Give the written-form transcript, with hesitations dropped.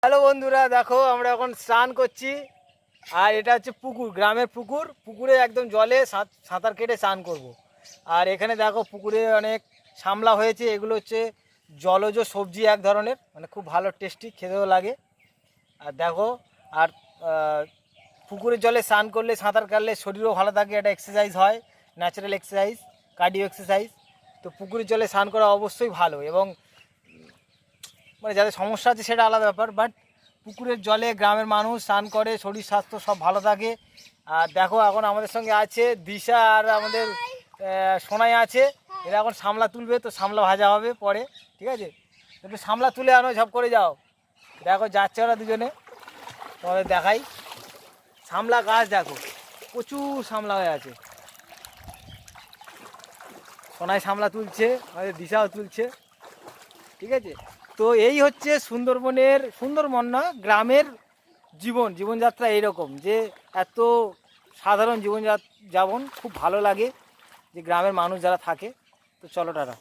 Hello বন্ধুরা, দেখো আমরা এখন স্নান করছি। আর এটা হচ্ছে পুকুর, গ্রামের পুকুর। পুকুরে একদম জলে সাঁতার কেটে স্নান করব। আর এখানে দেখো পুকুরে অনেক শামলা হয়েছে, এগুলো হচ্ছে জলজ সবজি এক ধরনের, মানে খুব ভালো টেস্টি, খেতেও লাগে। আর দেখো, আর পুকুরের জলে স্নান করলে, সাঁতার কাটলে শরীরও ভালো থাকে, একটা এক্সারসাইজ হয়, ন্যাচারাল এক্সারসাইজ, কার্ডিও এক্সারসাইজ। তো পুকুরের জলে স্নান করা অবশ্যই ভালো, এবং মানে যাদের সমস্যা আছে সেটা আলাদা ব্যাপার, বাট পুকুরের জলে গ্রামের মানুষ স্নান করে, শরীর স্বাস্থ্য সব ভালো থাকে। আর দেখো এখন আমাদের সঙ্গে আছে দিশা আর আমাদের সোনাই আছে। এরা এখন সামলা তুলবে, তো সামলা ভাজা হবে পরে, ঠিক আছে? একটু সামলা তুলে আনো, ঝপ করে যাও। দেখো যাচ্ছে ওরা দুজনে, তোমাদের দেখাই। সামলা গাছ দেখো, প্রচুর সামলা হয়ে আছে। সোনাই সামলা তুলছে, আমাদের দিশাও তুলছে, ঠিক আছে? তো এই হচ্ছে সুন্দরবনের, সুন্দরবন না, গ্রামের জীবনযাত্রা এইরকম, যে এত সাধারণ জীবনযাপন খুব ভালো লাগে, যে গ্রামের মানুষ যারা থাকে। তো চলো টাটা।